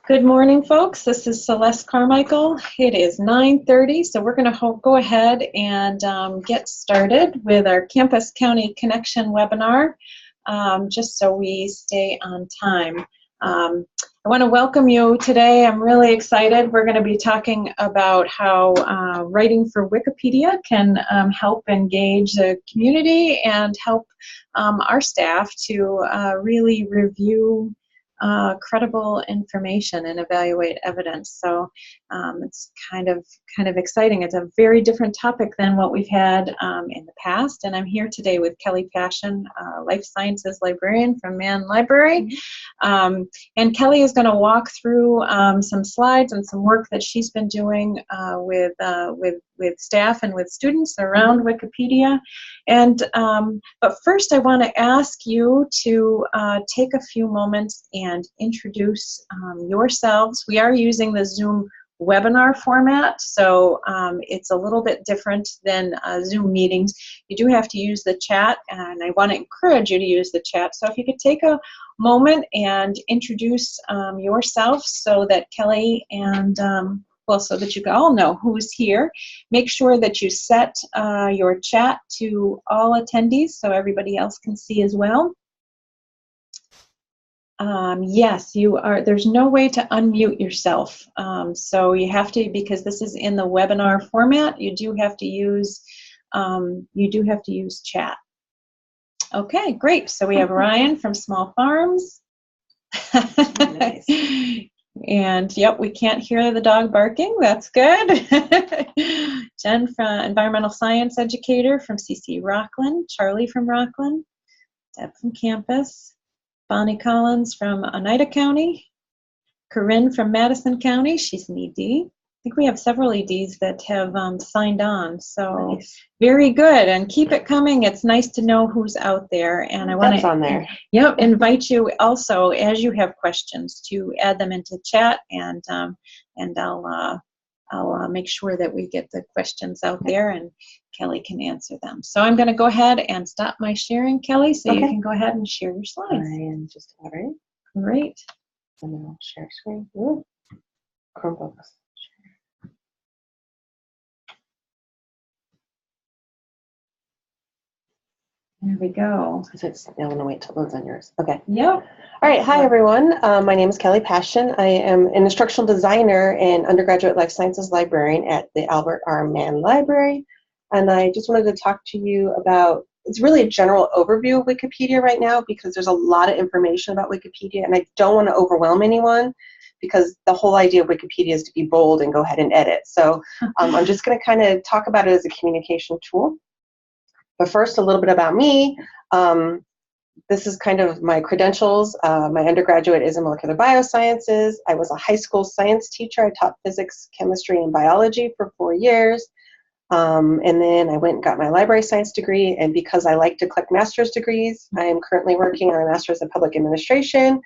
Good morning, folks. This is Celeste Carmichael. It is 9:30, so we're going to go ahead and get started with our Campus County Connection webinar, just so we stay on time. I want to welcome you today. I'm really excited. We're going to be talking about how writing for Wikipedia can help engage the community and help our staff to really review credible information and evaluate evidence. So it's kind of exciting. It's a very different topic than what we've had in the past. And I'm here today with Kelee Pacion, Life Sciences Librarian from Mann Library. And Kelee is going to walk through some slides and some work that she's been doing with staff and with students around Wikipedia. And but first, I want to ask you to take a few moments and introduce yourselves. We are using the Zoom webinar format, so it's a little bit different than Zoom meetings. You do have to use the chat, and I want to encourage you to use the chat. So if you could take a moment and introduce yourself so that Kelee and so that you can all know who's here. Make sure that you set your chat to all attendees so everybody else can see as well. Yes, you are. There's no way to unmute yourself. So you have to, because this is in the webinar format, you do have to use chat. Okay, great. So we have Ryan from Small Farms. Nice. And yep, we can't hear the dog barking. That's good. Jen from Environmental Science Educator from CC Rockland. Charlie from Rockland. Deb from Campus. Bonnie Collins from Oneida County. Corinne from Madison County. She's an ED. I think we have several EDs that have signed on. So nice. Very good, and keep it coming. It's nice to know who's out there, and I want to invite you also, as you have questions, to add them into chat, and I'll make sure that we get the questions out there, and Kelee can answer them. So I'm going to go ahead and stop my sharing, Kelee, so you can go ahead and share your slides. I am just ordering. Great. And then I'll share screen. Ooh. Chromebooks. There we go. I want to wait till it loads on yours. Okay. Yep. All right. Hi, everyone. My name is Kelee Pacion. I am an instructional designer and undergraduate life sciences librarian at the Albert R. Mann Library. And I just wanted to talk to you about, it's really a general overview of Wikipedia right now because there's a lot of information about Wikipedia, and I don't want to overwhelm anyone because the whole idea of Wikipedia is to be bold and go ahead and edit. So I'm just going to kind of talk about it as a communication tool. But first, a little bit about me. This is kind of my credentials. My undergraduate is in molecular biosciences. I was a high school science teacher. I taught physics, chemistry, and biology for 4 years. And then I went and got my library science degree. And because I like to collect master's degrees, I am currently working on a master's in public administration.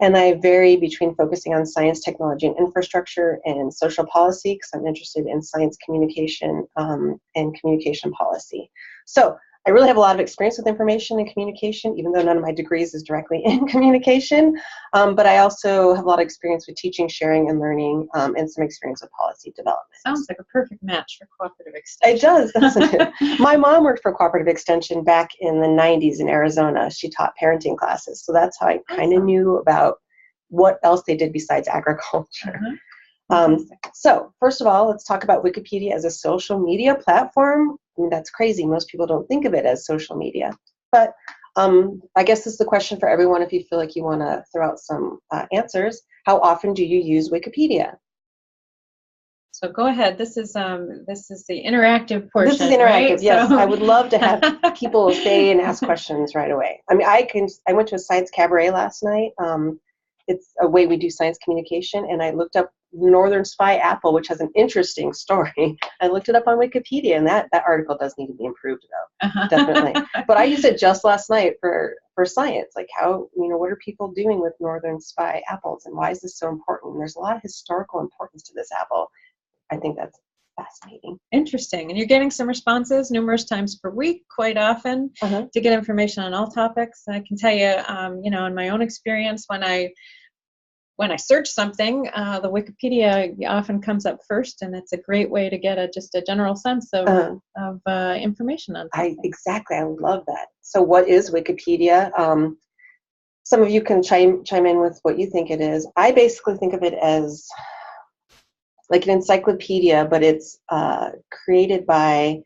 And I vary between focusing on science, technology, and infrastructure and social policy because I'm interested in science communication and communication policy. So I really have a lot of experience with information and communication, even though none of my degrees is directly in communication. But I also have a lot of experience with teaching, sharing, and learning, and some experience with policy development. Sounds like a perfect match for Cooperative Extension. It does, doesn't it? My mom worked for Cooperative Extension back in the 90s in Arizona. She taught parenting classes. So that's how I kind of knew about what else they did besides agriculture. So first of all, let's talk about Wikipedia as a social media platform. I mean, that's crazy. Most people don't think of it as social media. But I guess this is the question for everyone if you feel like you want to throw out some answers. How often do you use Wikipedia? So go ahead. This is the interactive portion. This is interactive, right? Yes. So. I would love to have people say and ask questions right away. I mean, I went to a science cabaret last night. It's a way we do science communication, and I looked up Northern Spy Apple, which has an interesting story. I looked it up on Wikipedia, and that article does need to be improved, though, definitely. But I used it just last night for science, like how, what are people doing with Northern Spy apples, and why is this so important? And there's a lot of historical importance to this apple. I think that's fascinating. Interesting. And you're getting some responses numerous times per week, quite often, to get information on all topics. I can tell you, in my own experience, when I when I search something, the Wikipedia often comes up first, and it's a great way to get just a general sense of information on something. Exactly, I love that. So what is Wikipedia? Some of you can chime in with what you think it is. I basically think of it as like an encyclopedia, but it's created by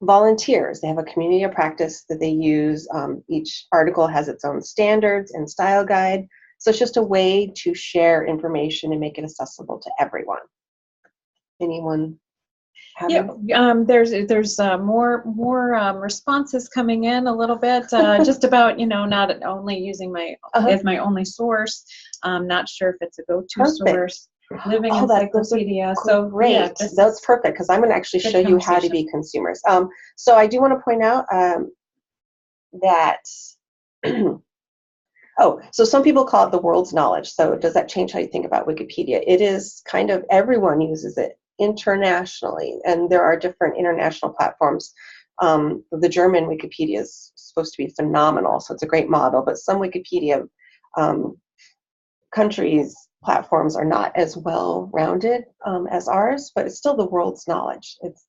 volunteers. They have a community of practice that they use. Each article has its own standards and style guide. So it's just a way to share information and make it accessible to everyone. Anyone have there's more responses coming in a little bit, just about, not only using my as my only source. I'm not sure if it's a go-to source. Living encyclopedia. So great. Yeah, that's perfect, because I'm going to actually show you how to be consumers. So I do want to point out that so some people call it the world's knowledge. So does that change how you think about Wikipedia? It is kind of, everyone uses it internationally, and there are different international platforms. The German Wikipedia is supposed to be phenomenal, so it's a great model, but some Wikipedia countries' platforms are not as well-rounded as ours, but it's still the world's knowledge. It's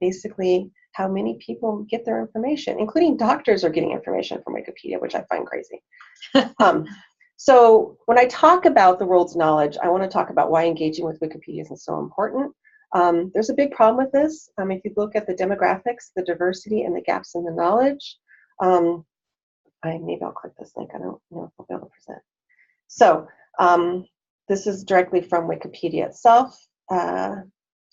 basically how many people get their information, including doctors are getting information from Wikipedia, which I find crazy. So when I talk about the world's knowledge, I want to talk about why engaging with Wikipedia is so important. There's a big problem with this. If you look at the demographics, the diversity, and the gaps in the knowledge, maybe I'll click this link. I don't know if I'll be able to present. So this is directly from Wikipedia itself.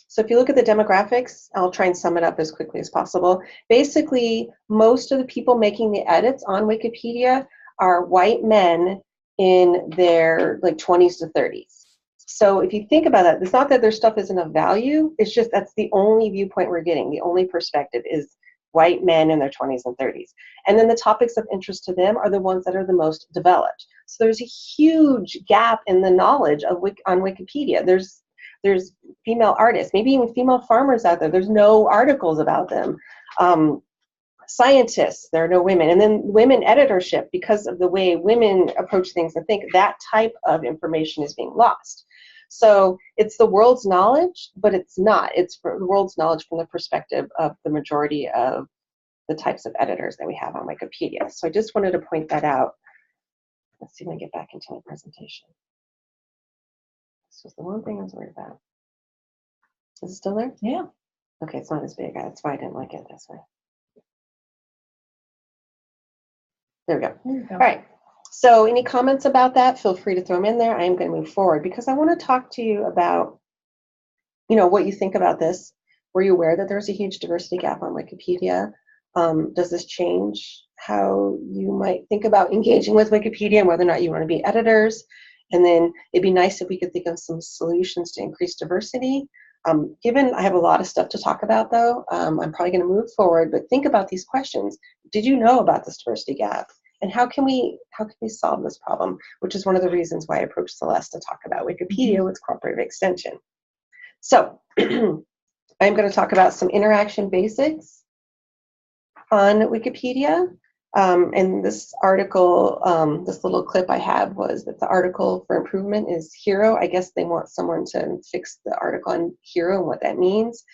So if you look at the demographics, I'll try and sum it up as quickly as possible. Basically, most of the people making the edits on Wikipedia are white men in their 20s to 30s. So if you think about that, it's not that their stuff isn't of value, it's just that's the only viewpoint we're getting. The only perspective is white men in their 20s and 30s. And then the topics of interest to them are the ones that are the most developed. So there's a huge gap in the knowledge of on Wikipedia. There's female artists, maybe even female farmers out there. There's no articles about them. Scientists, there are no women. And then women editorship, because of the way women approach things and think, that type of information is being lost. So it's the world's knowledge, but it's not. It's the world's knowledge from the perspective of the majority of the types of editors that we have on Wikipedia. So I just wanted to point that out. Let's see if I can get back into my presentation. This was the one thing I was worried about. Is it still there? Yeah. Okay, it's not as big. That's why I didn't like it this way. There we go. There you go. All right. So any comments about that, feel free to throw them in there. I am going to move forward because I want to talk to you about, what you think about this. Were you aware that there's a huge diversity gap on Wikipedia? Does this change how you might think about engaging with Wikipedia and whether or not you want to be editors? And then it'd be nice if we could think of some solutions to increase diversity. Given I have a lot of stuff to talk about, though, I'm probably going to move forward, but think about these questions. Did you know about this diversity gap? And how can we solve this problem? Which is one of the reasons why I approached Celeste to talk about Wikipedia with Cooperative Extension. So I'm going to talk about some interaction basics on Wikipedia. And this article, this little clip I had was that the article for improvement is hero. I guess they want someone to fix the article on hero and what that means.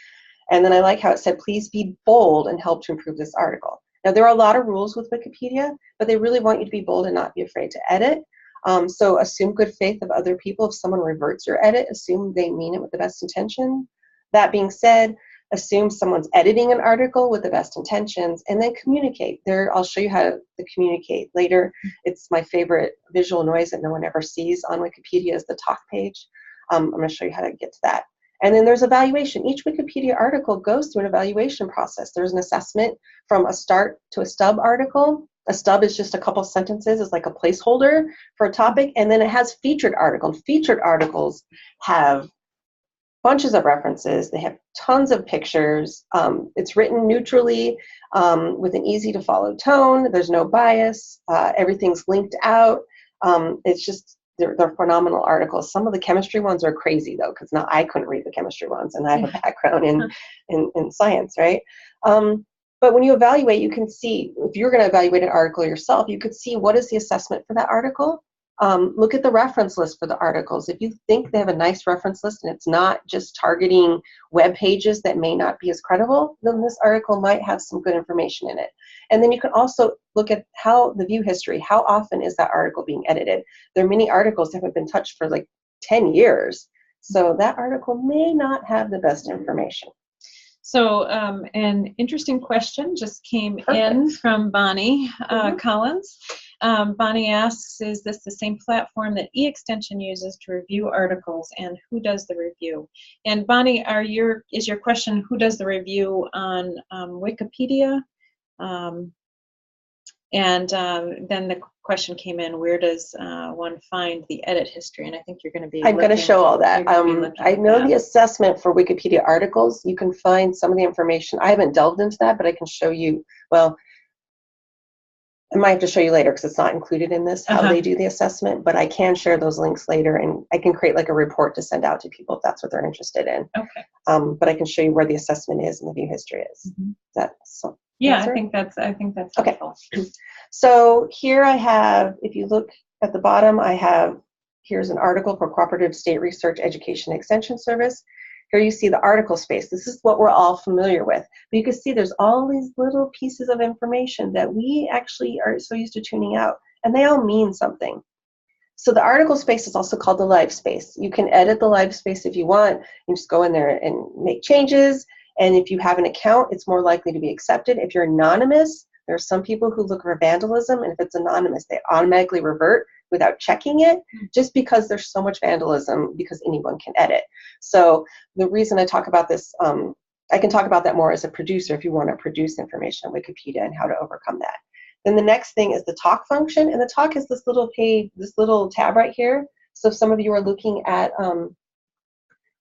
And then I like how it said, please be bold and help to improve this article. Now, there are a lot of rules with Wikipedia, but they really want you to be bold and not be afraid to edit. So assume good faith of other people. If someone reverts your edit, assume they mean it with the best intention. That being said, assume someone's editing an article with the best intentions, and then communicate. I'll show you how to communicate later. It's my favorite visual noise that no one ever sees on Wikipedia is the talk page. I'm going to show you how to get to that. And then there's evaluation. Each Wikipedia article goes through an evaluation process. There's an assessment from a start to a stub article. A stub is just a couple sentences. It's like a placeholder for a topic. And then it has featured articles. Featured articles have bunches of references. They have tons of pictures. It's written neutrally with an easy to follow tone. There's no bias. Everything's linked out. It's just, they're phenomenal articles. Some of the chemistry ones are crazy though, because now I couldn't read the chemistry ones and I have a background in science, right? But when you evaluate, you can see, if you're going to evaluate an article yourself, you could see what is the assessment for that article. Look at the reference list for the articles. If you think they have a nice reference list and it's not just targeting web pages that may not be as credible, then this article might have some good information in it. And then you can also look at how the view history, how often is that article being edited? There are many articles that haven't been touched for like 10 years. So that article may not have the best information. So an interesting question just came Perfect. in from Bonnie Collins. Bonnie asks, is this the same platform that eExtension uses to review articles, and who does the review? And Bonnie, is your question who does the review on Wikipedia? And then the question came in, where does one find the edit history? And I think you're going to be I'm going to show all that. I know the assessment for Wikipedia articles, you can find some of the information. I haven't delved into that, but I can show you, well, I might have to show you later because it's not included in this, how they do the assessment, but I can share those links later, and I can create like a report to send out to people if that's what they're interested in. Okay. But I can show you where the assessment is and the view history is. Yeah, I think that's okay. helpful. So here I have, if you look at the bottom, here's an article for Cooperative State Research Education Extension Service. Here you see the article space. This is what we're all familiar with. But you can see there's all these little pieces of information that we actually are so used to tuning out, and they all mean something. So the article space is also called the live space. You can edit the live space if you want. You just go in there and make changes. And if you have an account, it's more likely to be accepted. If you're anonymous, there are some people who look for vandalism, and if it's anonymous, they automatically revert without checking it, just because there's so much vandalism, because anyone can edit. So the reason I talk about this, I can talk about that more as a producer if you want to produce information on Wikipedia and how to overcome that. Then the next thing is the talk function, and the talk is this little page, this little tab right here. So if some of you are looking at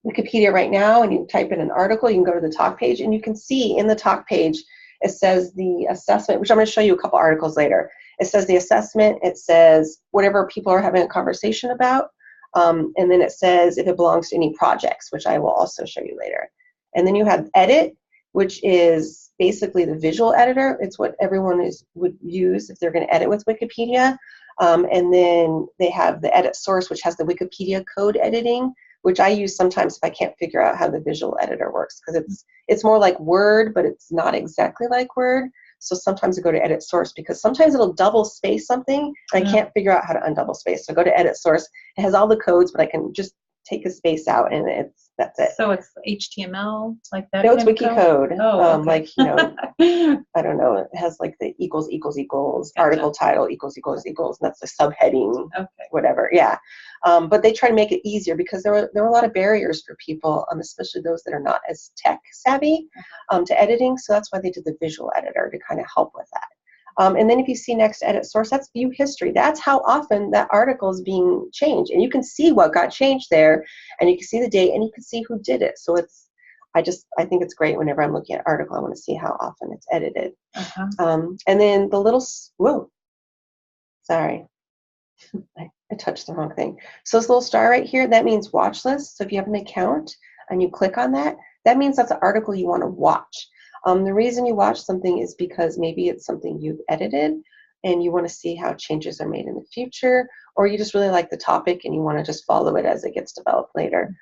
Wikipedia right now and you type in an article, you can go to the talk page, and you can see in the talk page, it says the assessment, which I'm going to show you a couple articles later. It says the assessment, it says whatever people are having a conversation about, and then it says if it belongs to any projects, which I will also show you later. And then you have edit, which is basically the visual editor. It's what everyone would use if they're going to edit with Wikipedia. And then they have the edit source, which has the Wikipedia code editing, which I use sometimes if I can't figure out how the visual editor works, because it's more like Word, but it's not exactly like Word. So sometimes I go to edit source because sometimes it'll double space something, and I can't figure out how to undouble space. So go to edit source. It has all the codes, but I can just take a space out, and that's it. So it's HTML, like that? No, it's wiki code. Oh, okay. Like, you know, I don't know. It has like the equals, gotcha. Article title equals, and that's the subheading, whatever. Yeah. But they try to make it easier because there were a lot of barriers for people, especially those that are not as tech savvy, to editing. So that's why they did the visual editor to kind of help with that. And then if you see next edit source, that's view history. That's how often that article is being changed. And you can see what got changed there, and you can see the date, and you can see who did it. So I think it's great whenever I'm looking at an article, I want to see how often it's edited. And then the little, sorry, I touched the wrong thing. So this little star right here, that means watch list. So if you have an account and you click on that, that means that's an article you want to watch. The reason you watch something is because maybe it's something you've edited and you want to see how changes are made in the future, or you just really like the topic and you want to just follow it as it gets developed later.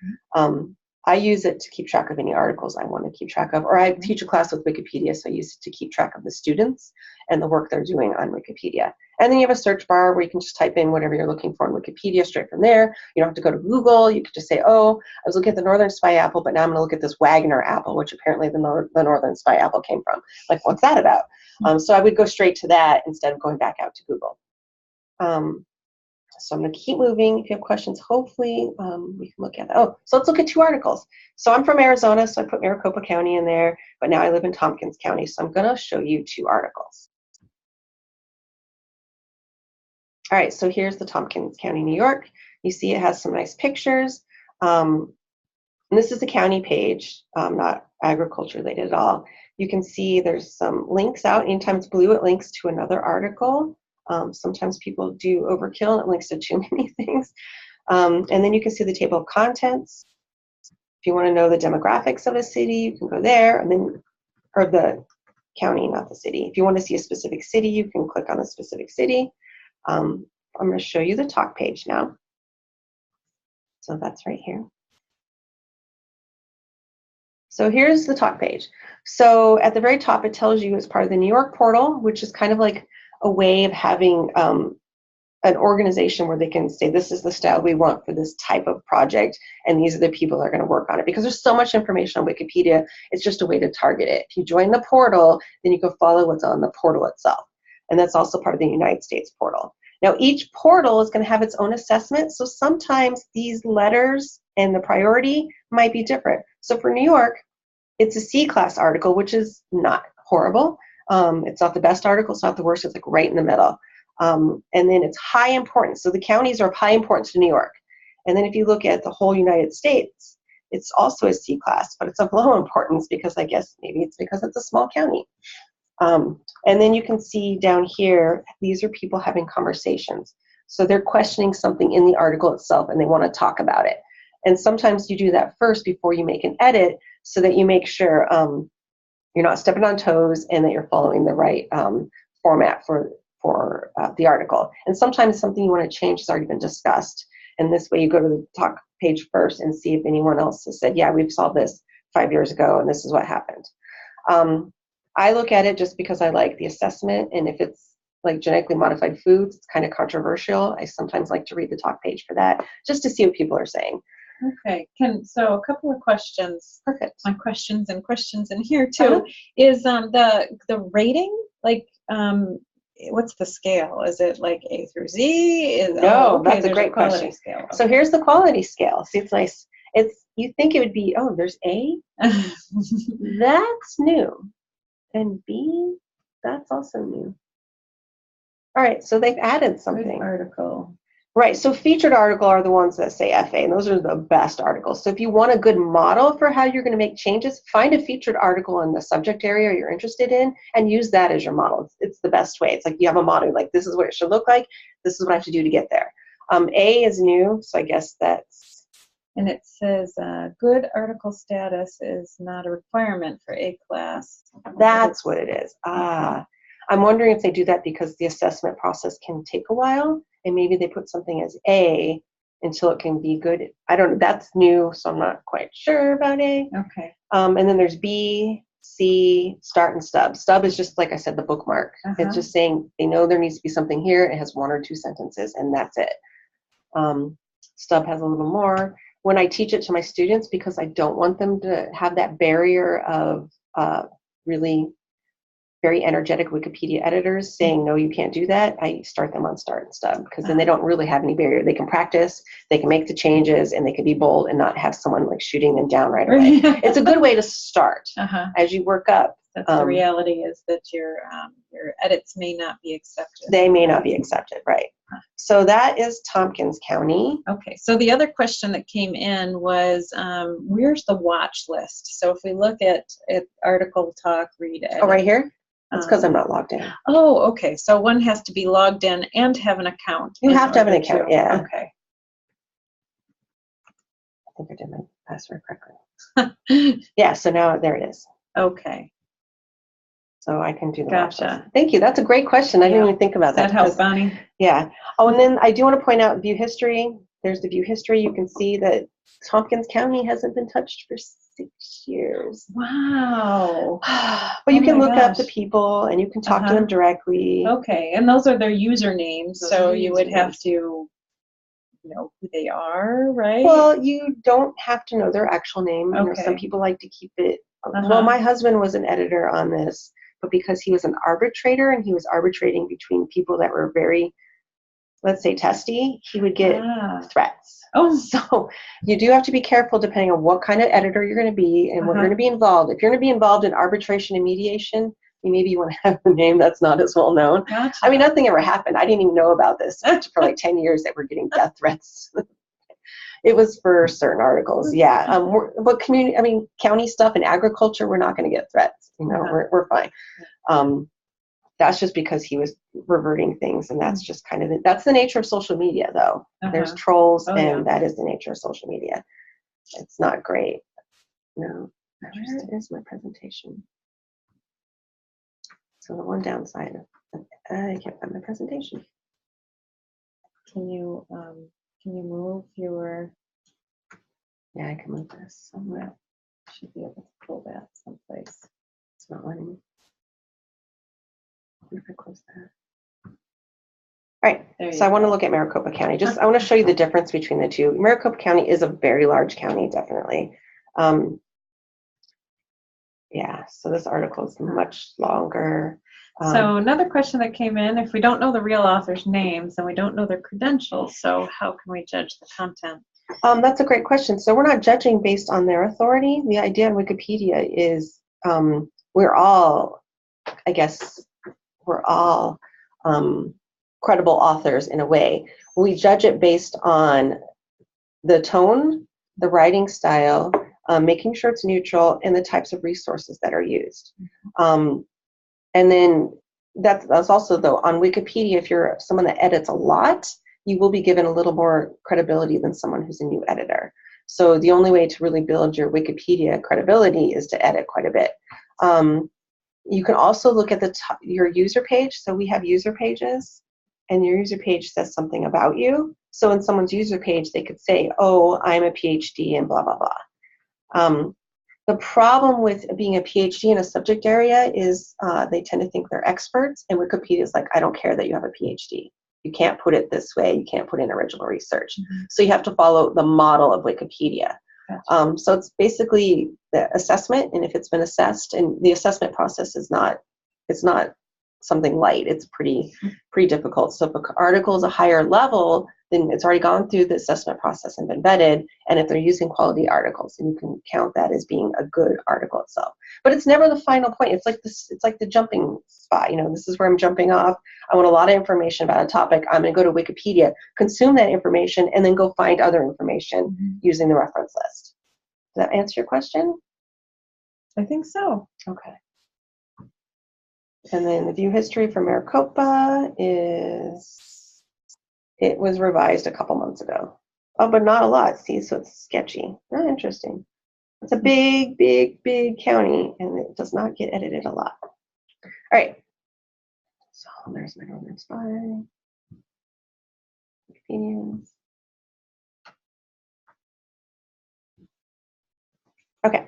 I use it to keep track of any articles I want to keep track of, or I teach a class with Wikipedia, so I use it to keep track of the students and the work they're doing on Wikipedia. And then you have a search bar where you can just type in whatever you're looking for in Wikipedia straight from there. You don't have to go to Google. You could just say, oh, I was looking at the Northern Spy apple, but now I'm going to look at this Wagner apple, which apparently the Northern Spy apple came from. Like, what's that about? So I would go straight to that instead of going back out to Google. So I'm going to keep moving. If you have questions, hopefully we can look at that. Oh, so let's look at two articles. So I'm from Arizona, so I put Maricopa County in there, but now I live in Tompkins County, so I'm going to show you two articles. All right, so here's the Tompkins County, New York. You see it has some nice pictures. And this is the county page, not agriculture related at all. You can see there's some links out. Anytime it's blue, it links to another article. Sometimes people do overkill and it links to too many things. And then you can see the table of contents. If you want to know the demographics of a city, you can go there, and then, or the county, not the city. If you want to see a specific city, you can click on a specific city. I'm going to show you the talk page now. So that's right here. So here's the talk page. So at the very top, it tells you it's part of the New York portal, which is kind of like a way of having an organization where they can say, this is the style we want for this type of project, and these are the people that are going to work on it. Because there's so much information on Wikipedia, it's just a way to target it. If you join the portal, then you can follow what's on the portal itself. And that's also part of the United States portal. Now, each portal is going to have its own assessment, so sometimes these letters and the priority might be different. So for New York, it's a C-class article, which is not horrible. It's not the best article, it's not the worst, it's like right in the middle. And then it's high importance. So the counties are of high importance to New York. And then if you look at the whole United States, it's also a C-class, but it's of low importance because I guess maybe it's because it's a small county. And then you can see down here, these are people having conversations. So they're questioning something in the article itself and they want to talk about it. And sometimes you do that first before you make an edit so that you make sure you're not stepping on toes and that you're following the right format for the article. And sometimes something you want to change has already been discussed. And this way you go to the talk page first and see if anyone else has said, yeah, we've solved this 5 years ago and this is what happened. I look at it just because I like the assessment, and if it's like genetically modified foods, it's kind of controversial. I sometimes like to read the talk page for that, just to see what people are saying. Okay, so a couple of questions. Perfect. My questions in here too. Is the rating, like, what's the scale? Is it like A through Z? No, that's a great question. Scale. Okay. So here's the quality scale. See, it's nice. You think it would be, oh, there's A? That's new. And B, that's also new. All right, so they've added something. Good article. Right, so featured article are the ones that say FA, and those are the best articles. So if you want a good model for how you're going to make changes, find a featured article in the subject area you're interested in and use that as your model. It's the best way. It's like you have a model, like this is what it should look like, this is what I have to do to get there. A is new, so I guess that's... And it says good article status is not a requirement for A class. That's what it is. I'm wondering if they do that because the assessment process can take a while, and maybe they put something as A until it can be good. I don't know. That's new, so I'm not quite sure about A. Okay. And then there's B, C, start, and stub. Stub is just, like I said, the bookmark. It's just saying they know there needs to be something here. It has 1 or 2 sentences, and that's it. Stub has a little more. When I teach it to my students, because I don't want them to have that barrier of really very energetic Wikipedia editors saying, no, you can't do that, I start them on start and stub, because then they don't really have any barrier. They can practice, they can make the changes, and they can be bold and not have someone like shooting them down right away. It's a good way to start as you work up. That's the reality, is that your edits may not be accepted. They may not be accepted, right. So that is Tompkins County. Okay, so the other question that came in was, where's the watch list? So if we look at article, talk, read, edit. Oh, right here? That's because I'm not logged in. Oh, okay. So one has to be logged in and have an account. You have to have an account, yeah. Okay. I think I did my password correctly. Yeah, so now there it is. Okay. So I can do the Gotcha. watch list. Thank you. That's a great question. I didn't even think about that. That helps, Bonnie. Yeah. Oh, and then I do want to point out view history. There's the view history. You can see that Tompkins County hasn't been touched for 6 years. Wow. But you can look up the people and you can talk to them directly. Okay, and those are their usernames, so you would have to know who they are, right? Well, you don't have to know their actual name. You know, some people like to keep it. Well, my husband was an editor on this, but because he was an arbitrator and he was arbitrating between people that were very, let's say, testy, he would get threats. Oh, so you do have to be careful depending on what kind of editor you're going to be and what you're going to be involved. If you're going to be involved in arbitration and mediation, maybe you want to have a name that's not as well known. Gotcha. I mean, nothing ever happened. I didn't even know about this for like 10 years that we're getting death threats. It was for certain articles, yeah. But county stuff and agriculture, we're not going to get threats. You know, we're fine. That's just because he was reverting things, and that's just kind of that's the nature of social media, though. There's trolls, and that is the nature of social media. It's not great. No, where is my presentation? So the one downside, I can't find my presentation. Can you move your? Yeah, I can move this somewhere. Should be able to pull that someplace. It's not letting me. If I close that. All right, so I want to look at Maricopa County. I want to show you the difference between the two. Maricopa County is a very large county, definitely. Yeah, so this article is much longer. So another question that came in, if we don't know the real author's names and we don't know their credentials, so how can we judge the content? That's a great question. So we're not judging based on their authority. The idea in Wikipedia is we're all, I guess, credible authors in a way. We judge it based on the tone, the writing style, making sure it's neutral, and the types of resources that are used. And then that's also, though, on Wikipedia, if you're someone that edits a lot, you will be given a little more credibility than someone who's a new editor. So the only way to really build your Wikipedia credibility is to edit quite a bit. You can also look at your user page. So we have user pages, and your user page says something about you. So in someone's user page, they could say, oh, I'm a PhD in blah, blah, blah. The problem with being a PhD in a subject area is they tend to think they're experts, and Wikipedia is like, I don't care that you have a PhD. You can't put it this way. You can't put in original research. So you have to follow the model of Wikipedia. So it's basically the assessment, and if it's been assessed, and the assessment process is not something light. It's pretty difficult. So if an article is a higher level, then it's already gone through the assessment process and been vetted. And if they're using quality articles, then you can count that as being a good article itself. But it's never the final point. It's like this. It's like the jumping spot. You know, this is where I'm jumping off. I want a lot of information about a topic. I'm going to go to Wikipedia, consume that information, and then go find other information using the reference list. Does that answer your question? I think so. Okay. And then the view history for Maricopa is, it was revised a couple months ago. Oh, but not a lot, see, so it's sketchy. Oh, interesting. It's a big, big, big county, and it does not get edited a lot. All right. So there's my Northern Spy. Opinions. Okay.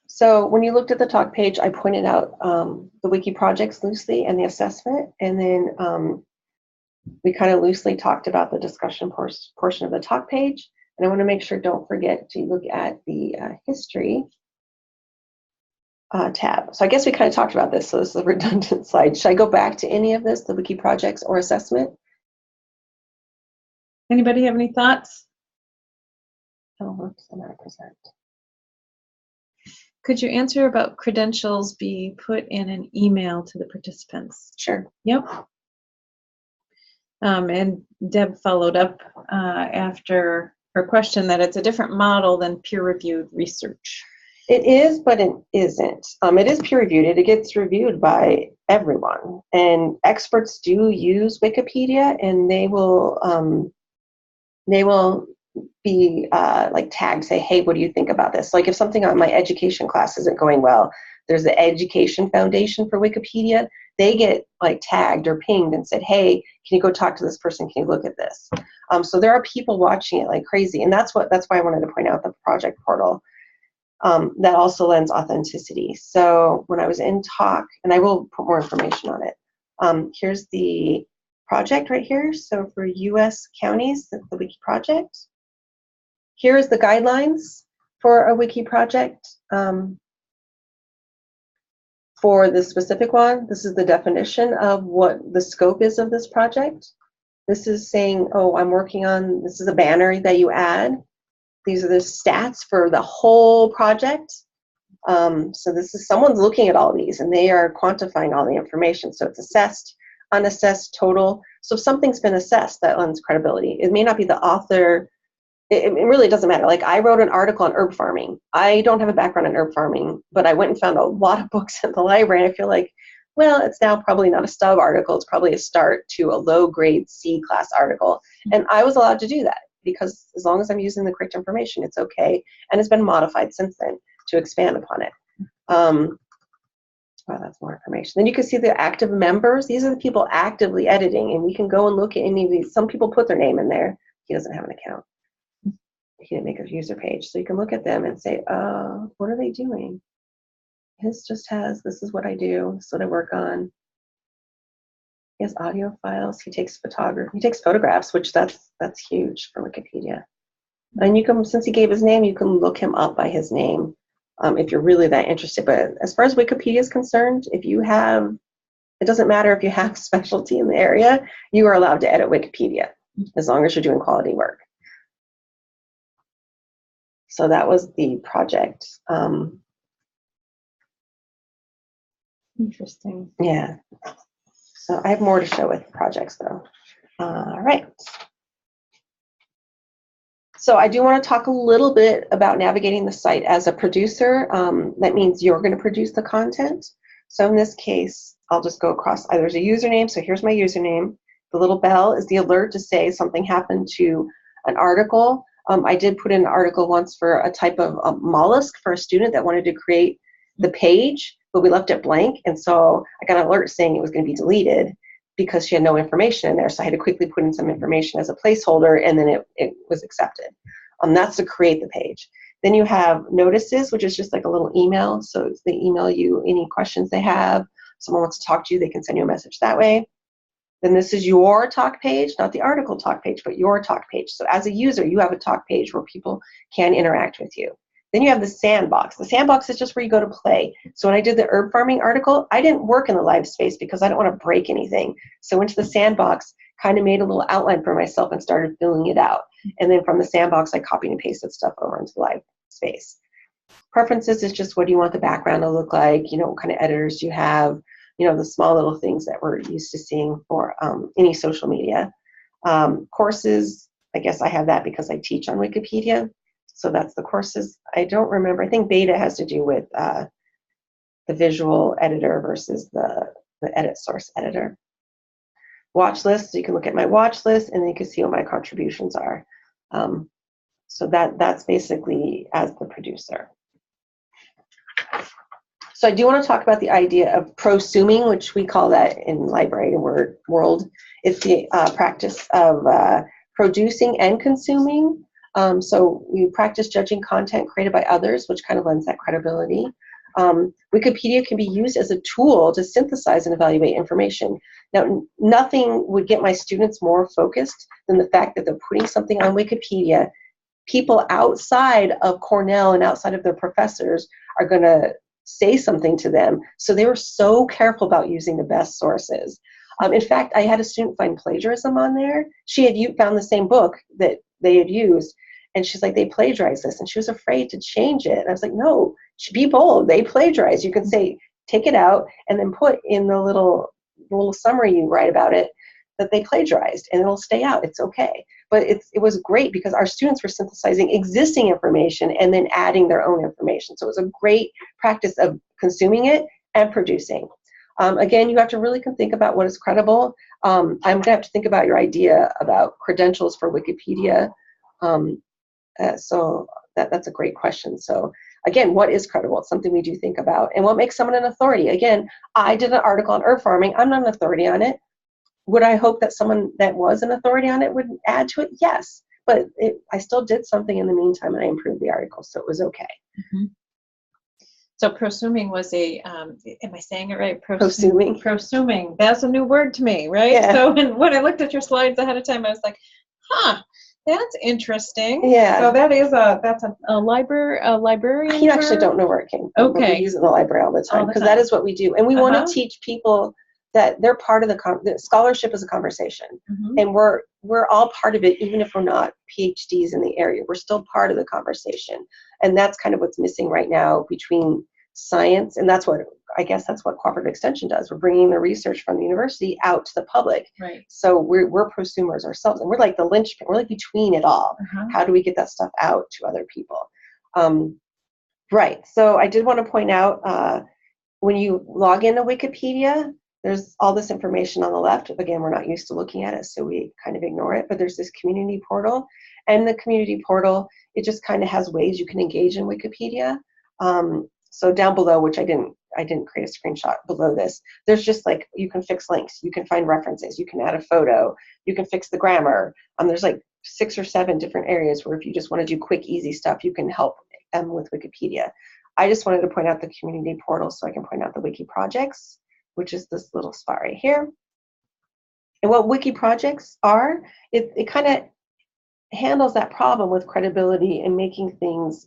So when you looked at the talk page, I pointed out the wiki projects loosely and the assessment, and then we kind of loosely talked about the discussion portion of the talk page. And I want to make sure, don't forget to look at the history tab. So I guess we kind of talked about this, so this is a redundant slide. Should I go back to any of this, the wiki projects or assessment? Anybody have any thoughts? Oh, whoops, I'm out of present. Could you answer about credentials be put in an email to the participants? Sure. Yep. And Deb followed up after her question that it's a different model than peer-reviewed research. It is, but it isn't. It is peer-reviewed. It gets reviewed by everyone, and experts do use Wikipedia, and they will be like tagged, say, hey, what do you think about this? Like if something on my education class isn't going well, there's the Education Foundation for Wikipedia. They get like tagged or pinged and said, hey, can you go talk to this person? Can you look at this? So there are people watching it like crazy, and that's why I wanted to point out the project portal. That also lends authenticity. So when I was in talk, and I will put more information on it, here's the project right here. So for US counties, the wiki project. Here's the guidelines for a wiki project. For the specific one, this is the definition of what the scope is of this project. This is saying, oh, I'm working on, this is a banner that you add. These are the stats for the whole project. So this is, someone's looking at all these and they are quantifying all the information. So it's assessed, unassessed, total. So if something's been assessed, that lends credibility. It may not be the author. It really doesn't matter. Like I wrote an article on herb farming. I don't have a background in herb farming, but I went and found a lot of books at the library. And I feel like, well, it's now probably not a stub article. It's probably a start to a low grade C class article. And I was allowed to do that because as long as I'm using the correct information, it's okay. And it's been modified since then to expand upon it. Well, that's more information. Then you can see the active members. These are the people actively editing, and we can go and look at any of these. Some people put their name in there. He doesn't have an account. He didn't make a user page. So you can look at them and say, what are they doing? His just has, this is what I do. This is what I work on. He has audio files. He takes photography. He takes photographs, which that's huge for Wikipedia. And you can, since he gave his name, you can look him up by his name if you're really that interested. But as far as Wikipedia is concerned, if you have, it doesn't matter if you have specialty in the area, you are allowed to edit Wikipedia as long as you're doing quality work. So that was the project. Interesting. Yeah. So I have more to show with projects though. All right. So I do want to talk a little bit about navigating the site as a producer. That means you're going to produce the content. So in this case, I'll just go across. There's a username. So here's my username. The little bell is the alert to say something happened to an article. I did put in an article once for a type of mollusk for a student that wanted to create the page, but we left it blank. And so I got an alert saying it was going to be deleted because she had no information in there. So I had to quickly put in some information as a placeholder, and then it was accepted. That's to create the page. Then you have notices, which is just like a little email. So they email you any questions they have. Someone wants to talk to you, they can send you a message that way. Then this is your talk page, not the article talk page, but your talk page. So as a user, you have a talk page where people can interact with you. Then you have the sandbox. The sandbox is just where you go to play. So when I did the herb farming article, I didn't work in the live space because I don't want to break anything. So I went to the sandbox, kind of made a little outline for myself and started filling it out. And then from the sandbox, I copied and pasted stuff over into the live space. Preferences is just what do you want the background to look like, you know, what kind of editors you have, you know, the small little things that we're used to seeing for any social media. Courses, I guess I have that because I teach on Wikipedia. So that's the courses. I don't remember. I think beta has to do with the visual editor versus the edit source editor. Watch list, so you can look at my watch list and then you can see what my contributions are. So that's basically as the producer. So I do want to talk about the idea of prosuming, which we call that in library world. It's the practice of producing and consuming. So we practice judging content created by others, which kind of lends that credibility. Wikipedia can be used as a tool to synthesize and evaluate information. Now, nothing would get my students more focused than the fact that they're putting something on Wikipedia. People outside of Cornell and outside of their professors are going to say something to them. So they were so careful about using the best sources. In fact, I had a student find plagiarism on there. She had found the same book that they had used, and she's like, they plagiarized this, and she was afraid to change it. And I was like, no, be bold. They plagiarized. You can say, take it out, and then put in the little summary you write about it that they plagiarized, and it'll stay out. It's okay. But it was great because our students were synthesizing existing information and then adding their own information. So it was a great practice of consuming it and producing. Again, you have to really think about what is credible. I'm going to have to think about your idea about credentials for Wikipedia. So that's a great question. So again, what is credible? It's something we do think about. And what makes someone an authority? Again, I did an article on herb farming. I'm not an authority on it. Would I hope that someone that was an authority on it would add to it? Yes. But I still did something in the meantime, and I improved the article, so it was okay. Mm-hmm. So prosuming was a, am I saying it right? Prosuming. Prosuming. That's a new word to me, right? Yeah. So when I looked at your slides ahead of time, I was like, huh, that's interesting. Yeah. So that's a librarian You actually don't know where it came from. Okay. We use it in the library all the time because that is what we do. And we want to teach people that they're part of the scholarship is a conversation. Mm-hmm. And we're all part of it, even if we're not PhDs in the area. We're still part of the conversation. And that's kind of what's missing right now between science, and that's what Cooperative Extension does. We're bringing the research from the university out to the public. Right. So we're prosumers ourselves, and we're like the linchpin. We're like between it all. Uh-huh. How do we get that stuff out to other people? Right. So I did want to point out when you log into Wikipedia, there's all this information on the left. Again, we're not used to looking at it, so we kind of ignore it. But there's this community portal, and the community portal, it just kind of has ways you can engage in Wikipedia. So down below, which I didn't I didn't create a screenshot below this. There's just like, you can fix links, you can find references, you can add a photo, you can fix the grammar. There's like 6 or 7 different areas where if you just want to do quick, easy stuff, you can help with Wikipedia. I just wanted to point out the community portal so I can point out the wiki projects, which is this little spot right here. And what wiki projects are, it kind of handles that problem with credibility and making things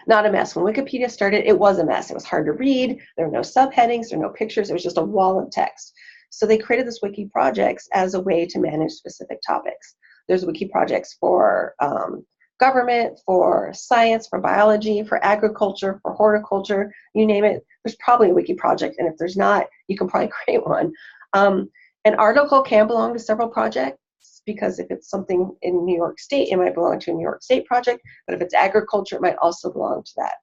not a mess. When Wikipedia started, it was a mess. It was hard to read. There were no subheadings, there were no pictures. It was just a wall of text. So they created this wiki projects as a way to manage specific topics. There's wiki projects for government, for science, for biology, for agriculture, for horticulture, you name it. There's probably a wiki project, and if there's not, you can probably create one. An article can belong to several projects, because if it's something in New York State, it might belong to a New York State project, but if it's agriculture, it might also belong to that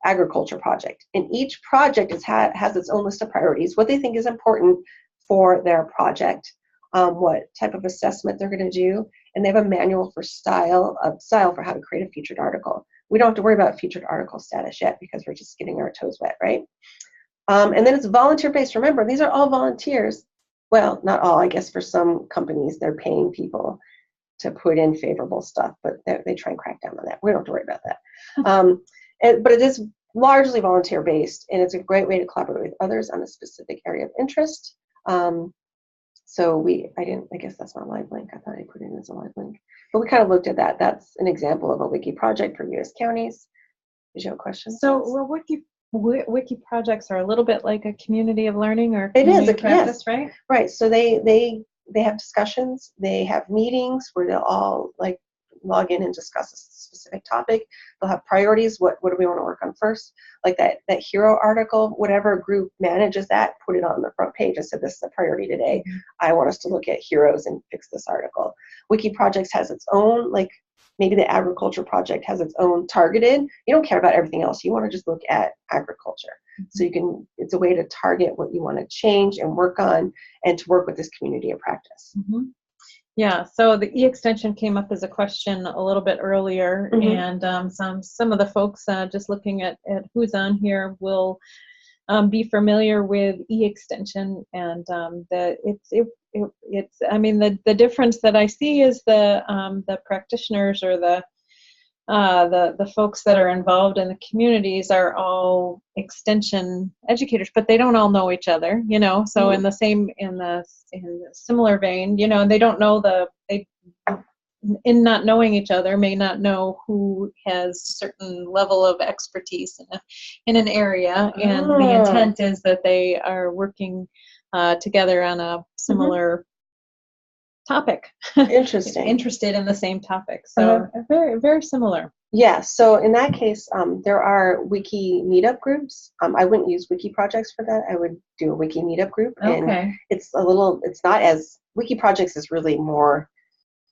agriculture project. And each project has its own list of priorities, what they think is important for their project, what type of assessment they're going to do, and they have a manual for style for how to create a featured article. We don't have to worry about featured article status yet because we're just getting our toes wet, right? And then it's volunteer-based. Remember, these are all volunteers. Well, not all, I guess for some companies, they're paying people to put in favorable stuff, but they try and crack down on that. We don't have to worry about that. But it is largely volunteer-based, and it's a great way to collaborate with others on a specific area of interest. So I guess that's not a live link. I thought I put it in as a live link. But we kind of looked at that. That's an example of a wiki project for U.S. counties. Did you have a question? So, well, wiki projects are a little bit like a community of learning or it community is a practice, yes. Right? Right. So they have discussions. They have meetings where they'll all like log in and discuss a specific topic. They'll have priorities. What do we want to work on first? Like that hero article, whatever group manages that, put it on the front page and said, this is a priority today. I want us to look at heroes and fix this article. Wiki Projects has its own, like maybe the agriculture project has its own targeted. You don't care about everything else. You want to just look at agriculture. So it's a way to target what you want to change and work on and to work with this community of practice. Yeah, so the e-extension came up as a question a little bit earlier, and some of the folks just looking at who's on here will be familiar with e-extension, and it's I mean the difference that I see is the practitioners or the folks that are involved in the communities are all extension educators, but they don't all know each other, you know. So in the similar vein, you know, they don't know in not knowing each other may not know who has certain level of expertise in an area, and the intent is that they are working together on a similar topic. Interesting. Interested in the same topic. So very, very similar. Yeah, so in that case, there are wiki meetup groups. I wouldn't use wiki projects for that. I would do a wiki meetup group. And it's not as, wiki projects is really more,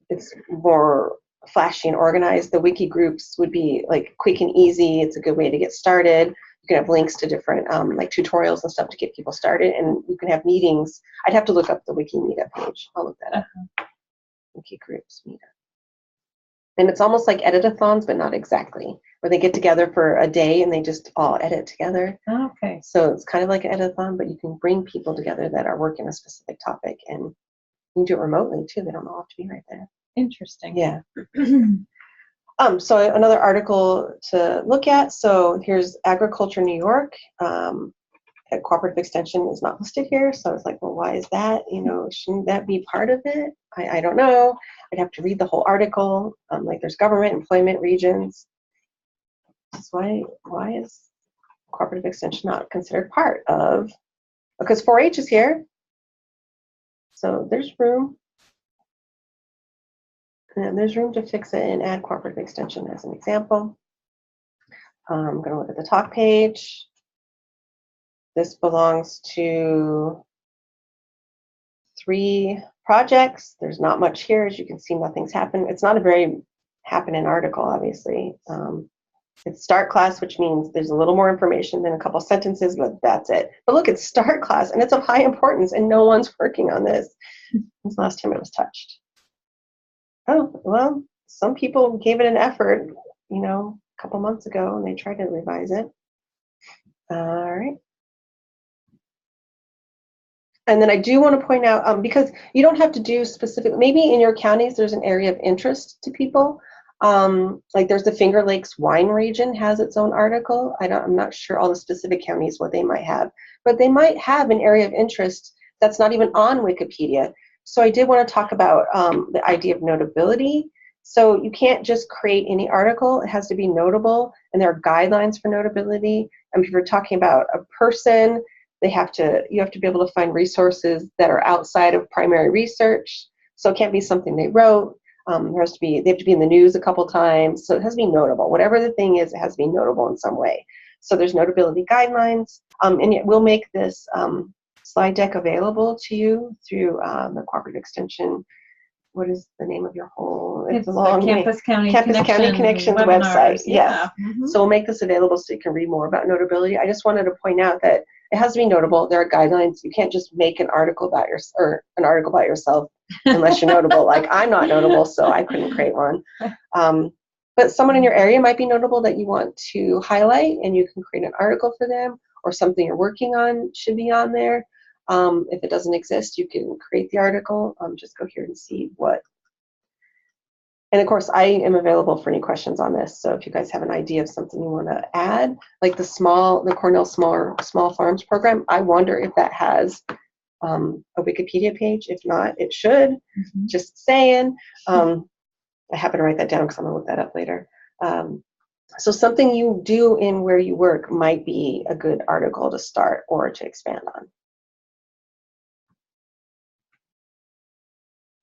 it's more flashy and organized. The wiki groups would be like quick and easy. It's a good way to get started. You can have links to different like tutorials and stuff to get people started, and you can have meetings. I'd have to look up the wiki meetup page. I'll look that up. Wiki groups meetup. And it's almost like edit-a-thons, but not exactly, where they get together for a day and they just all edit together. Okay. So it's kind of like an edit-a-thon, but you can bring people together that are working a specific topic, and you can do it remotely too. They don't all have to be right there. Interesting. Yeah. So another article to look at. So here's Agriculture New York. Cooperative Extension is not listed here, so I was like, well, why is that? You know, shouldn't that be part of it? I don't know. I'd have to read the whole article. Like there's government, employment, regions. That's why is Cooperative Extension not considered part of? Because 4-H is here, so there's room. And there's room to fix it and add Cooperative Extension as an example. I'm going to look at the talk page. This belongs to 3 projects. There's not much here. As you can see, nothing's happened. It's not a very happening article, obviously. It's start class, which means there's a little more information than a couple sentences, but that's it. But look, it's start class, and it's of high importance, and no one's working on this. When's the last time it was touched? Oh, well, some people gave it an effort, you know, a couple months ago, and they tried to revise it. All right. And then I do want to point out, because you don't have to do specific, maybe in your counties there's an area of interest to people. Like there's the Finger Lakes wine region has its own article. I'm not sure all the specific counties what they might have, but they might have an area of interest that's not even on Wikipedia. So I did want to talk about the idea of notability. So you can't just create any article, it has to be notable, and there are guidelines for notability. And if you're talking about a person, you have to be able to find resources that are outside of primary research. So it can't be something they wrote. They have to be in the news a couple times. So it has to be notable. Whatever the thing is, it has to be notable in some way. So there's notability guidelines, and yet we'll make this slide deck available to you through the Cooperative Extension. What is the name of your whole? It's a long name. Campus County Connections webinars. Website. Yeah. Yes. So we'll make this available so you can read more about notability. I just wanted to point out that it has to be notable. There are guidelines. You can't just make an article about an article about yourself unless you're notable. Like I'm not notable, so I couldn't create one. But someone in your area might be notable that you want to highlight, and you can create an article for them, or something you're working on should be on there. If it doesn't exist, you can create the article. Just go here and see what. And of course, I am available for any questions on this. So if you guys have an idea of something you want to add, like the Cornell Small Farms program, I wonder if that has a Wikipedia page. If not, it should. Mm-hmm. Just saying. I happen to write that down because I'm going to look that up later. So something you do in where you work might be a good article to start or to expand on.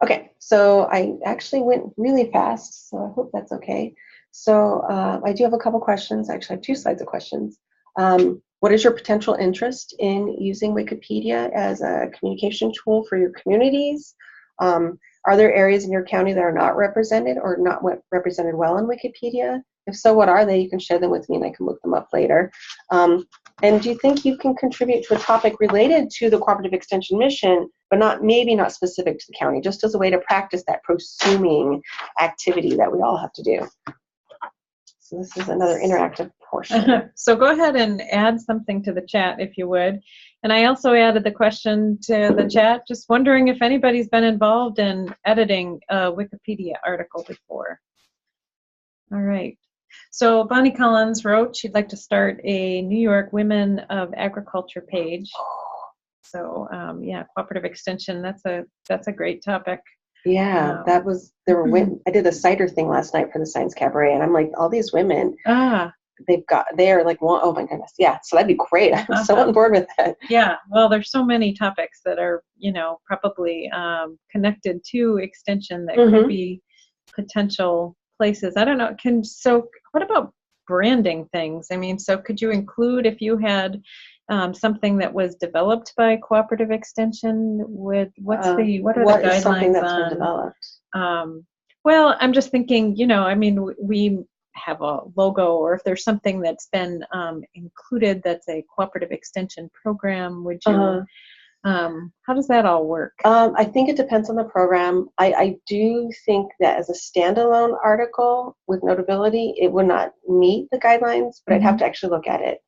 Okay, so I actually went really fast, so I hope that's okay. So I do have a couple questions. Actually, I have 2 slides of questions. What is your potential interest in using Wikipedia as a communication tool for your communities? Are there areas in your county that are not represented or not represented well in Wikipedia? If so, what are they? You can share them with me and I can look them up later. And do you think you can contribute to a topic related to the Cooperative Extension mission, but maybe not specific to the county, just as a way to practice that prosuming activity that we all have to do? So this is another interactive portion. So go ahead and add something to the chat if you would. And I also added the question to the chat, just wondering if anybody's been involved in editing a Wikipedia article before. All right. So Bonnie Collins wrote she'd like to start a New York Women of Agriculture page. So yeah, Cooperative Extension, that's a great topic. Yeah, I did a cider thing last night for the Science Cabaret, and I'm like, all these women, they're like, oh my goodness, yeah, so that'd be great. I'm so on board with that. Yeah, well, there's so many topics that are, probably connected to Extension that could be potential places. I don't know, so what about branding things? I mean, so could you include, if you had something that was developed by Cooperative Extension, what are the guidelines is something that's on been developed? Well, I'm just thinking, I mean, we have a logo, or if there's something that's been included that's a Cooperative Extension program, would you how does that all work? I think it depends on the program. I do think that as a standalone article with notability, it would not meet the guidelines, but I'd have to actually look at it.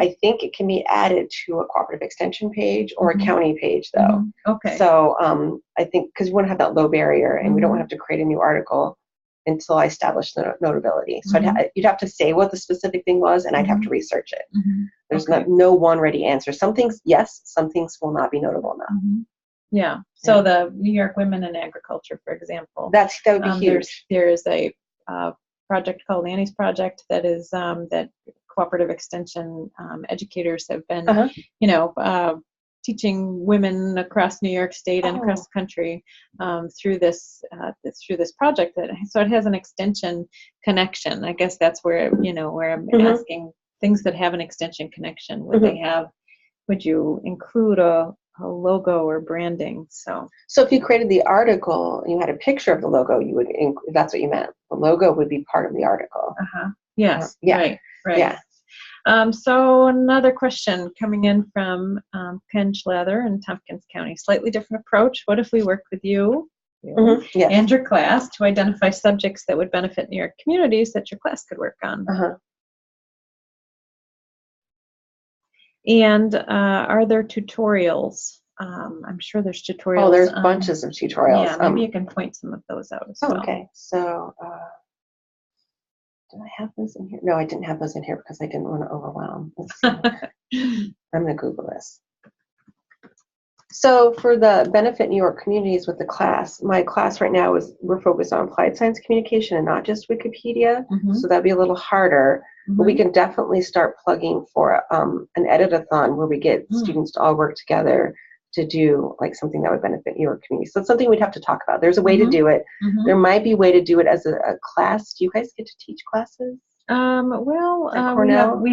I think it can be added to a Cooperative Extension page or a county page, though. Okay. So I think, because we want to have that low barrier, and we don't want to have to create a new article until I establish the notability. So you'd have to say what the specific thing was, and I'd have to research it. There's no one ready answer. Some things, yes, some things will not be notable enough. Yeah. So the New York Women in Agriculture, for example. That would be huge. There is a project called Annie's Project that is that Cooperative Extension educators have been, teaching women across New York State and across the country through this project. So it has an extension connection. I guess that's where where I'm asking things that have an extension connection. Would you include a logo or branding? So if you created the article and you had a picture of the logo, you would, if that's what you meant, the logo would be part of the article. Yes. Yeah. Right. Yeah. So another question coming in from Ken Schlather in Tompkins County. Slightly different approach. What if we worked with you and your class to identify subjects that would benefit New York communities that your class could work on? And are there tutorials? I'm sure there's tutorials. Oh, there's bunches of tutorials. Yeah, maybe you can point some of those out as well. Okay, so did I have those in here? No, I didn't have those in here because I didn't want to overwhelm. I'm going to Google this. So for the Benefit New York Communities with the class, my class right now we're focused on applied science communication and not just Wikipedia. So that'd be a little harder. But we can definitely start plugging for an edit-a-thon where we get students to all work together to do like something that would benefit your community. So it's something we'd have to talk about. There's a way to do it. There might be a way to do it as a class. Do you guys get to teach classes? Well, At Cornell? we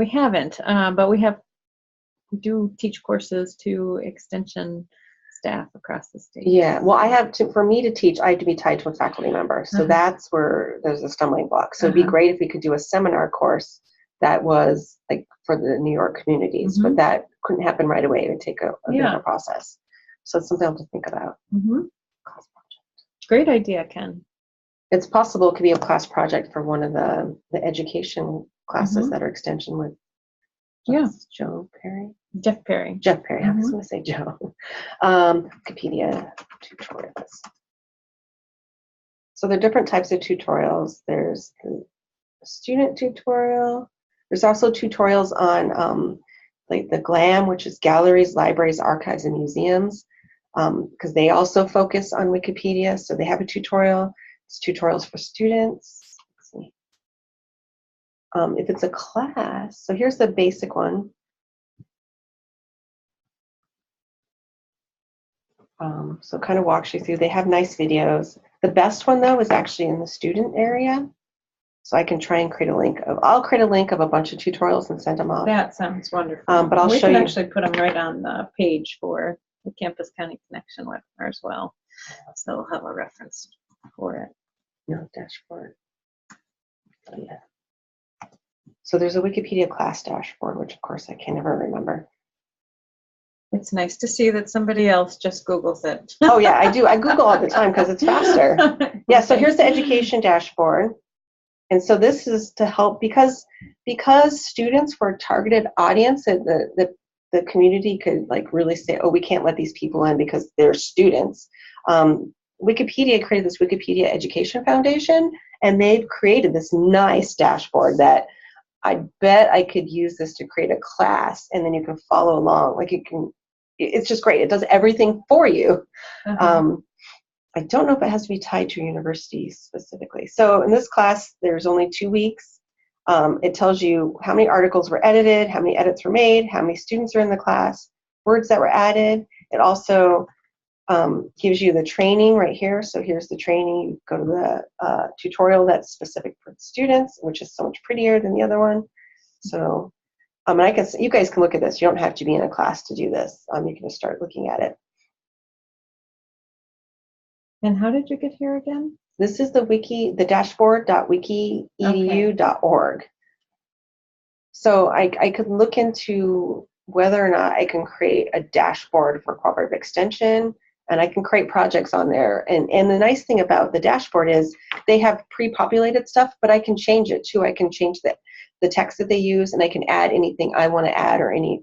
haven't, but we do teach courses to extension staff across the state. Yeah, well, I have to, for me to teach, I have to be tied to a faculty member. So that's where there's a stumbling block. So it'd be great if we could do a seminar course that was like for the New York communities, but that couldn't happen right away. It would take a bit of a process. So it's something I'll have to think about. Class project. Great idea, Ken. It's possible it could be a class project for one of the education classes that are extension with Jeff Perry. Jeff Perry, I was going to say Joe. Wikipedia tutorials. So there are different types of tutorials. There's the student tutorial. There's also tutorials on like the GLAM, which is galleries, libraries, archives, and museums, because they also focus on Wikipedia. So they have a tutorial. It's tutorials for students. Let's see. If it's a class, so here's the basic one. So it kind of walks you through. They have nice videos. The best one though is actually in the student area. So I can try and create a link of. I'll create a link of a bunch of tutorials and send them off. That sounds wonderful. But I'll show you. We can actually put them right on the page for the Campus County Connection webinar as well. So we'll have a reference for it. No dashboard. Oh, yeah. So there's a Wikipedia class dashboard, which of course I can never remember. It's nice to see that somebody else just Googles it. Oh yeah, I do. I Google all the time because it's faster. Yeah, so here's the education dashboard. And so this is to help because students were a targeted audience, and the community could like really say, oh, we can't let these people in because they're students. Wikipedia created this Wikipedia Education Foundation, and they've created this nice dashboard that I bet I could use this to create a class, and then you can follow along. Like it's just great. It does everything for you. I don't know if it has to be tied to your university specifically. So in this class, there's only 2 weeks. It tells you how many articles were edited, how many edits were made, how many students are in the class, words that were added. It also gives you the training right here. So here's the training. You go to the tutorial that's specific for students, which is so much prettier than the other one. So and you guys can look at this. You don't have to be in a class to do this. You can just start looking at it. And how did you get here again? This is the dashboard.wiki.edu.org. So I could look into whether or not I can create a dashboard for cooperative extension, and I can create projects on there. And the nice thing about the dashboard is they have pre-populated stuff, but I can change it too. I can change the text that they use, and I can add anything I want to add, or any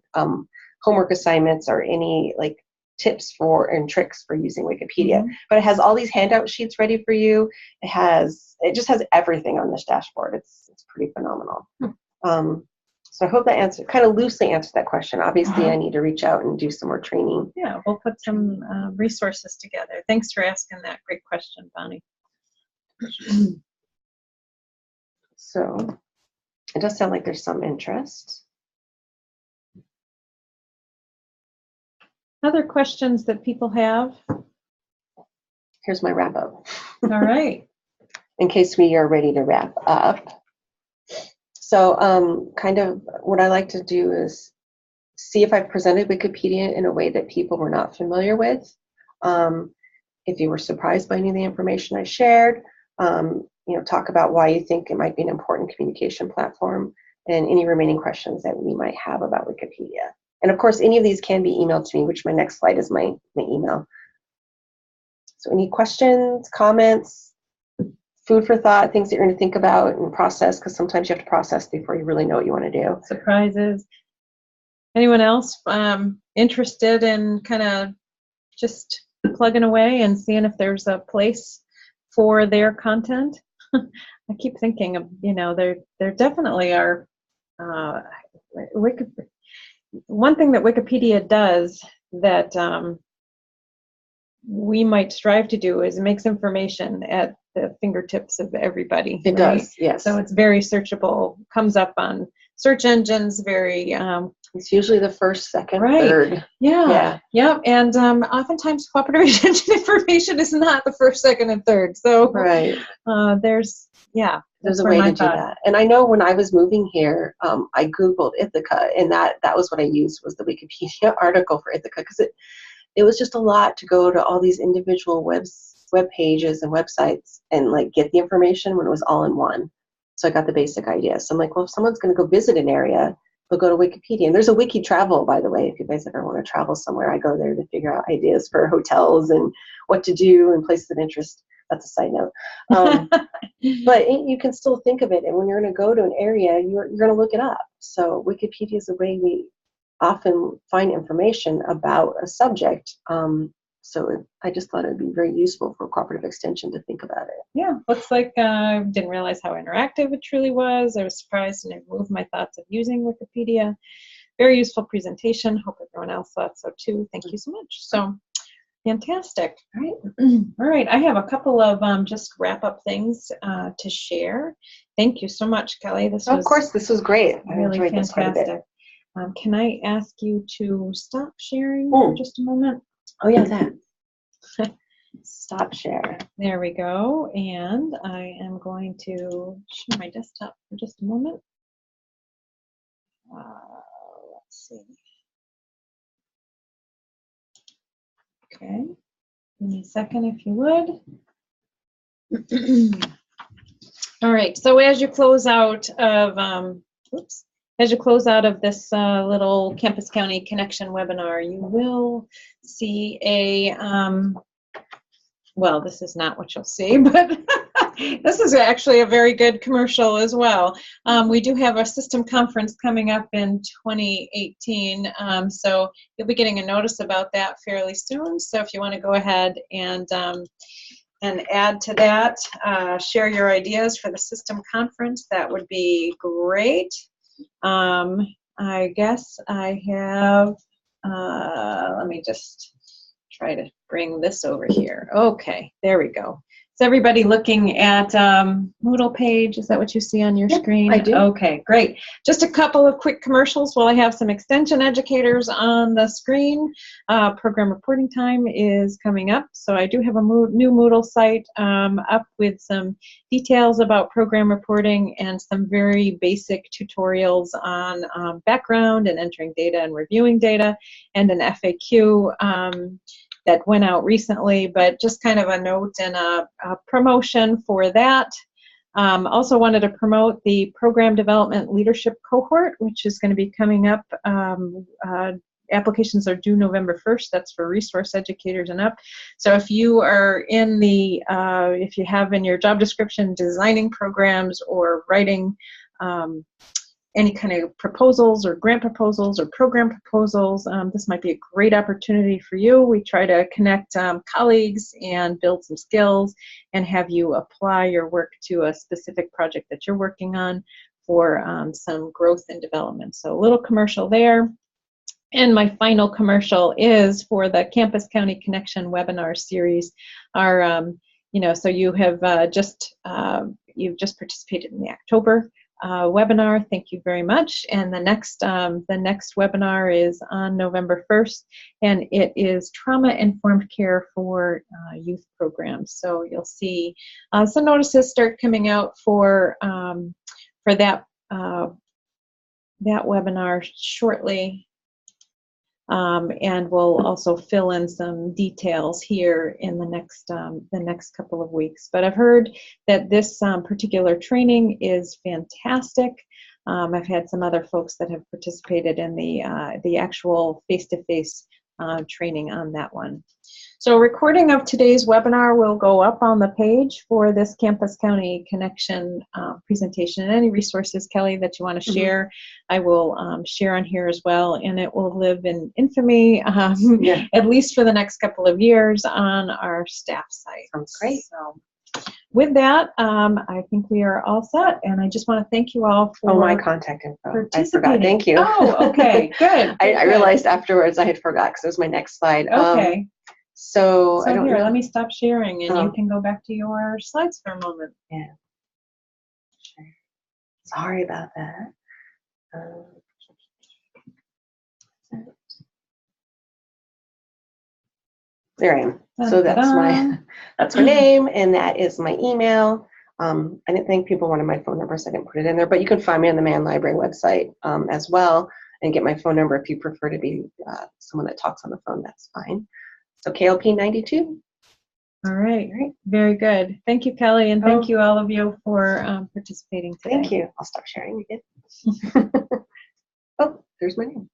homework assignments, or any like tips and tricks for using Wikipedia. But it has all these handout sheets ready for you. It just has everything on this dashboard. It's pretty phenomenal. So I hope that kind of loosely answered that question. Obviously, I need to reach out and do some more training. Yeah, we'll put some resources together. Thanks for asking that great question, Bonnie. So it does sound like there's some interest. Other questions that people have? Here's my wrap up. All right. In case we are ready to wrap up. So kind of what I like to do is see if I've presented Wikipedia in a way that people were not familiar with. If you were surprised by any of the information I shared, talk about why you think it might be an important communication platform, and any remaining questions that we might have about Wikipedia. And of course, any of these can be emailed to me, which my next slide is my email. So any questions, comments? food for thought, things that you're going to think about and process, because sometimes you have to process before you really know what you want to do. Surprises. Anyone else interested in kind of just plugging away and seeing if there's a place for their content? I keep thinking of, there definitely are. One thing that Wikipedia does that we might strive to do is it makes information at the fingertips of everybody. It does, yes. So it's very searchable, comes up on search engines, very... it's usually the first, second, right. third. Yeah. And oftentimes cooperative extension information is not the first, second, and third. So right. There's a way to do that. And I know when I was moving here, I Googled Ithaca, and that was what I used, was the Wikipedia article for Ithaca, because it was just a lot to go to all these individual web pages and websites and like get the information when it was all in one. So I got the basic idea. So I'm like, well, if someone's going to go visit an area, they'll go to Wikipedia. And there's a wiki travel, by the way, if you guys ever want to travel somewhere. I go there to figure out ideas for hotels and what to do and places of interest. That's a side note. But you can still think of it. And when you're going to go to an area, you're going to look it up. So Wikipedia is a way we often find information about a subject. So I just thought it would be very useful for cooperative extension to think about it. Yeah, looks like I didn't realize how interactive it truly was. I was surprised and it moved my thoughts of using Wikipedia. Very useful presentation. Hope everyone else thought so too. Thank you so much. So fantastic. All right. All right. I have a couple of just wrap up things to share. Thank you so much, Kelee. Of course, this was great. I really enjoyed this quite a bit. Can I ask you to stop sharing for just a moment? Oh, yeah, that. Stop share. There we go. And I am going to share my desktop for just a moment. Let's see. Okay. Give me a second if you would. All right. So as you close out of, as you close out of this little Campus County Connection webinar, you will see a, well, this is not what you'll see, but this is actually a very good commercial as well. We do have a system conference coming up in 2018, so you'll be getting a notice about that fairly soon. So if you want to go ahead and add to that, share your ideas for the system conference, that would be great. I guess I have, let me just try to bring this over here. Okay, there we go. Is everybody looking at Moodle page? Is that what you see on your screen? I do. Okay, great. Just a couple of quick commercials while I have some extension educators on the screen. Program reporting time is coming up, so I do have a new Moodle site up with some details about program reporting and some very basic tutorials on background and entering data and reviewing data, and an FAQ that went out recently, but just kind of a note and a promotion for that. Also wanted to promote the Program Development Leadership Cohort, which is going to be coming up. Applications are due November 1st. That's for resource educators and up. So if you are in the, if you have in your job description designing programs or writing any kind of proposals or grant proposals or program proposals, this might be a great opportunity for you. We try to connect colleagues and build some skills and have you apply your work to a specific project that you're working on for some growth and development. So a little commercial there. And my final commercial is for the Campus County Connection webinar series. Our, so you have you've just participated in the October webinar. Thank you very much. And the next webinar is on November 1st, and it is trauma-informed care for youth programs. So you'll see some notices start coming out for that webinar shortly. And we'll also fill in some details here in the next couple of weeks. But I've heard that this particular training is fantastic. I've had some other folks that have participated in the actual face-to-face training on that one. So a recording of today's webinar will go up on the page for this Campus County Connection presentation. And any resources, Kelly, that you want to share, I will share on here as well. And it will live in infamy, at least for the next couple of years, on our staff site. Sounds great. So with that, I think we are all set. And I just want to thank you all for my contact info. I participating. forgot. Thank you. Oh, okay. Good. I realized afterwards I had forgot because it was my next slide. Okay. So I don't here, know. let me stop sharing and you can go back to your slides for a moment. Yeah. Sure. Sorry about that. There I am. So that's my name, and that is my email. I didn't think people wanted my phone number, so I didn't put it in there. But you can find me on the Mann Library website as well, and get my phone number if you prefer to be someone that talks on the phone. That's fine. So KLP92. All right. Very good. Thank you, Kelly, and thank you all of you for participating today. Thank you. I'll stop sharing again. Oh, there's my name.